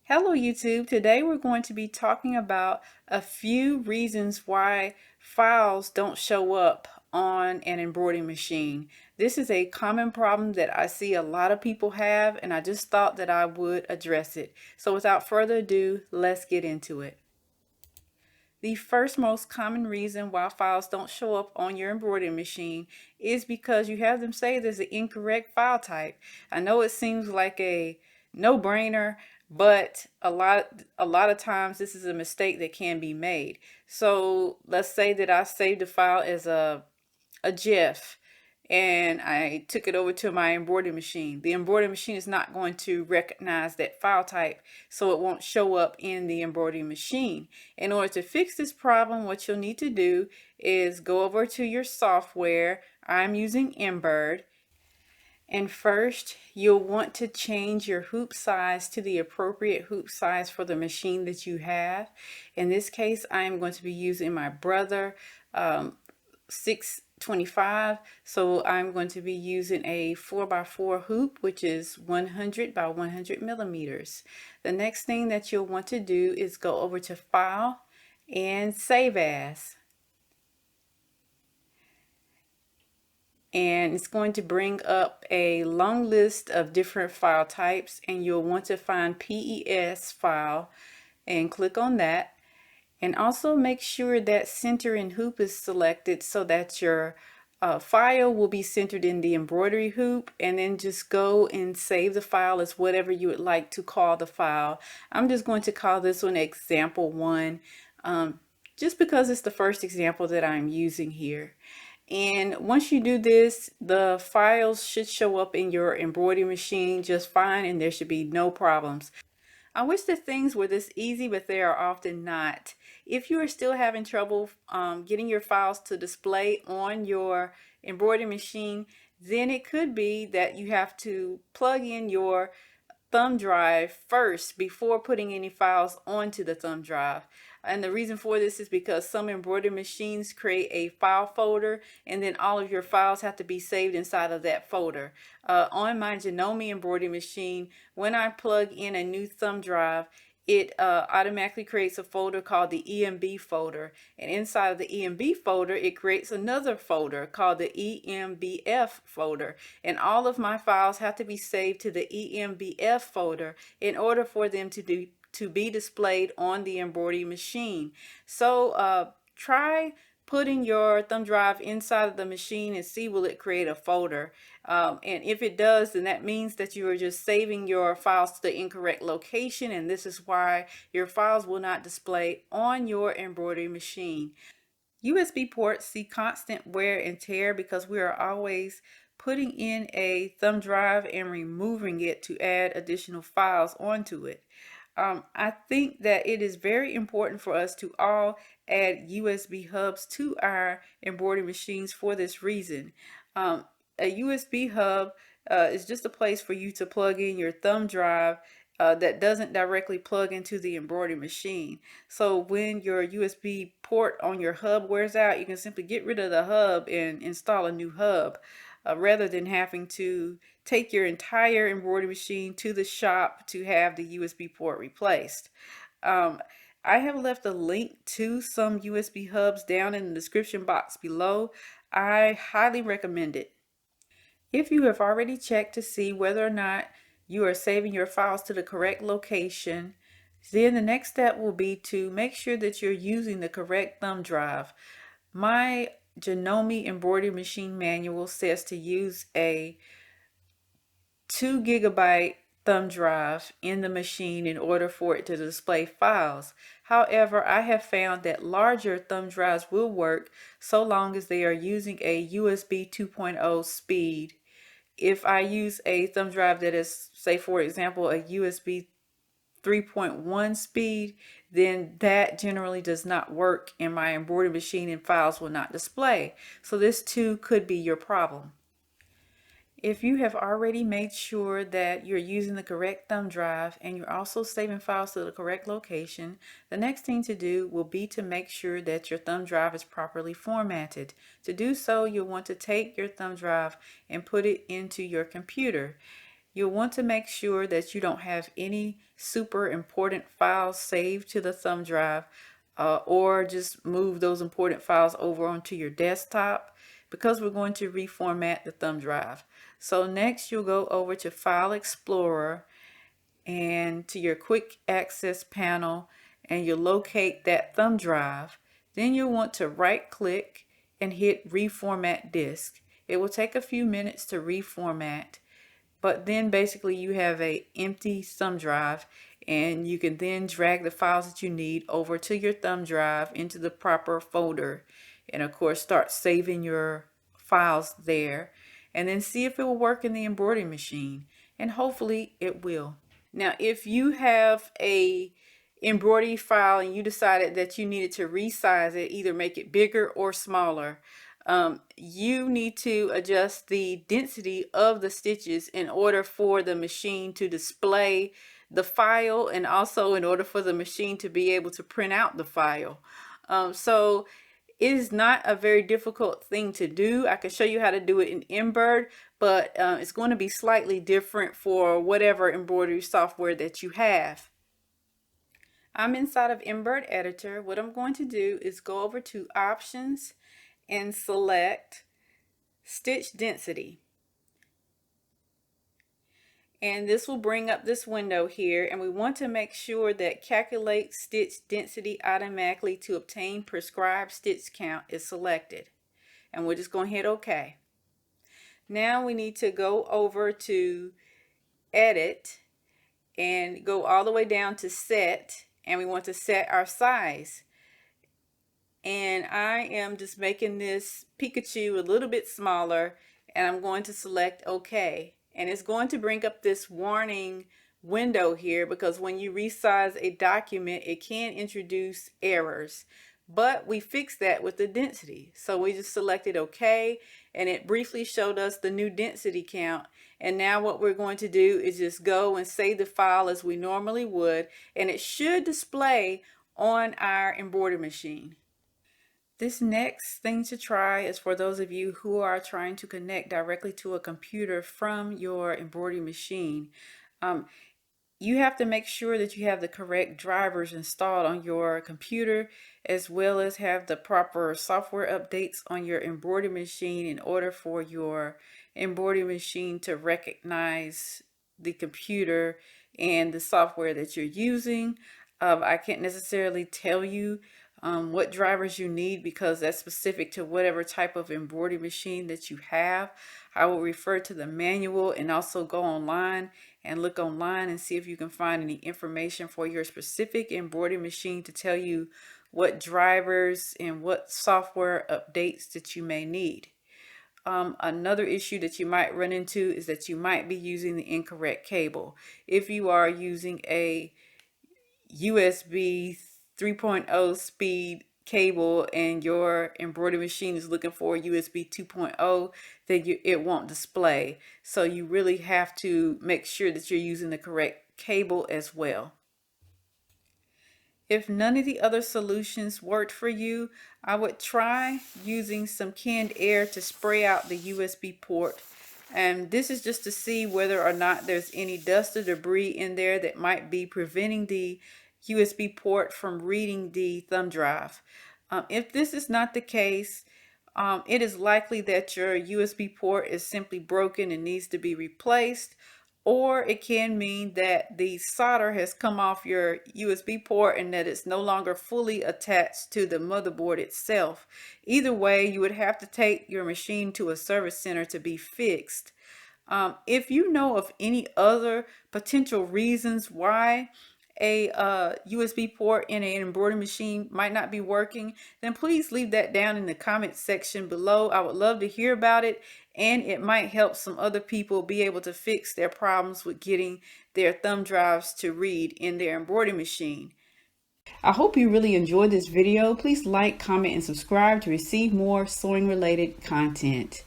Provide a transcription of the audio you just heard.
Hello YouTube. Today we're going to be talking about a few reasons why files don't show up on an embroidery machine. This is a common problem that I see a lot of people have, and I just thought that I would address it. So without further ado, let's get into it. The first most common reason why files don't show up on your embroidery machine is because you have them saved as an incorrect file type. I know it seems like a no-brainer, but a lot of times this is a mistake that can be made. So let's say that I saved a file as a GIF and I took it over to my embroidery machine. The embroidery machine is not going to recognize that file type, so it won't show up in the embroidery machine. In order to fix this problem, what you'll need to do is go over to your software. I'm using Embroidery. And first, you'll want to change your hoop size to the appropriate hoop size for the machine that you have. In this case, I am going to be using my Brother 625, so I'm going to be using a 4x4 hoop, which is 100 by 100 millimeters. The next thing that you'll want to do is go over to File and Save As. And it's going to bring up a long list of different file types, and you'll want to find PES file and click on that. And also make sure that center and hoop is selected so that your file will be centered in the embroidery hoop, and then just go and save the file as whatever you would like to call the file. I'm just going to call this one example 1 just because it's the first example that I'm using here. And once you do this, the files should show up in your embroidery machine just fine, and there should be no problems. I wish that things were this easy, but they are often not. If you are still having trouble getting your files to display on your embroidery machine, then it could be that you have to plug in your thumb drive first before putting any files onto the thumb drive. And the reason for this is because some embroidery machines create a file folder, and then all of your files have to be saved inside of that folder. On my Janome embroidery machine, when I plug in a new thumb drive, it automatically creates a folder called the EMB folder, and inside of the EMB folder it creates another folder called the EMBF folder, and all of my files have to be saved to the EMBF folder in order for them to be displayed on the embroidery machine. So try putting your thumb drive inside of the machine and see will it create a folder. And if it does, then that means that you are just saving your files to the incorrect location, and this is why your files will not display on your embroidery machine. USB ports see constant wear and tear because we are always putting in a thumb drive and removing it to add additional files onto it. I think that it is very important for us to all add USB hubs to our embroidery machines for this reason. A USB hub is just a place for you to plug in your thumb drive that doesn't directly plug into the embroidery machine. So when your USB port on your hub wears out, you can simply get rid of the hub and install a new hub, rather than having to take your entire embroidery machine to the shop to have the USB port replaced. I have left a link to some USB hubs down in the description box below. I highly recommend it. If you have already checked to see whether or not you are saving your files to the correct location, then the next step will be to make sure that you're using the correct thumb drive. My Janome embroidery machine manual says to use a 2 gigabyte thumb drive in the machine in order for it to display files. However, I have found that larger thumb drives will work so long as they are using a USB 2.0 speed. If I use a thumb drive that is, say for example, a USB 3.1 speed, then that generally does not work in my embroidery machine and files will not display. So this too could be your problem. If you have already made sure that you're using the correct thumb drive and you're also saving files to the correct location, the next thing to do will be to make sure that your thumb drive is properly formatted. To do so, you'll want to take your thumb drive and put it into your computer. You'll want to make sure that you don't have any super important files saved to the thumb drive, or just move those important files over onto your desktop, because we're going to reformat the thumb drive. So next you'll go over to File Explorer and to your quick access panel, and you'll locate that thumb drive. Then you'll want to right click and hit Reformat Disk. It will take a few minutes to reformat, but then basically you have a empty thumb drive, and you can then drag the files that you need over to your thumb drive into the proper folder, and of course start saving your files there, and then see if it will work in the embroidery machine, and hopefully it will. Now if you have a embroidery file and you decided that you needed to resize it, either make it bigger or smaller, you need to adjust the density of the stitches in order for the machine to display the file, and also in order for the machine to be able to print out the file. So it is not a very difficult thing to do. I can show you how to do it in Embroidery, but it's going to be slightly different for whatever embroidery software that you have. I'm inside of Embroidery Editor. What I'm going to do is go over to Options and select Stitch Density. And this will bring up this window here, and we want to make sure that Calculate Stitch Density Automatically to obtain prescribed stitch count is selected. And we're just going to hit OK. Now we need to go over to Edit and go all the way down to Set, and we want to set our size. And I am just making this Pikachu a little bit smaller, and I'm going to select OK. And it's going to bring up this warning window here, because when you resize a document, it can introduce errors. But we fixed that with the density. So we just selected OK, and it briefly showed us the new density count. And now what we're going to do is just go and save the file as we normally would, and it should display on our embroidery machine. This next thing to try is for those of you who are trying to connect directly to a computer from your embroidery machine. You have to make sure that you have the correct drivers installed on your computer, as well as have the proper software updates on your embroidery machine in order for your embroidery machine to recognize the computer and the software that you're using. I can't necessarily tell you what drivers you need, because that's specific to whatever type of embroidery machine that you have. I will refer to the manual, and also go online and look online and see if you can find any information for your specific embroidery machine to tell you what drivers and what software updates that you may need. Another issue that you might run into is that you might be using the incorrect cable. If you are using a USB 3.0 speed cable and your embroidery machine is looking for USB 2.0, then it won't display. So you really have to make sure that you're using the correct cable as well. If none of the other solutions worked for you, I would try using some canned air to spray out the USB port. And this is just to see whether or not there's any dust or debris in there that might be preventing the USB port from reading the thumb drive. If this is not the case, it is likely that your USB port is simply broken and needs to be replaced, or it can mean that the solder has come off your USB port and that it's no longer fully attached to the motherboard itself. Either way, you would have to take your machine to a service center to be fixed. If you know of any other potential reasons why a USB port in an embroidery machine might not be working, then please leave that down in the comment section below. I would love to hear about it, and it might help some other people be able to fix their problems with getting their thumb drives to read in their embroidery machine. I hope you really enjoyed this video. Please like, comment, and subscribe to receive more sewing related content.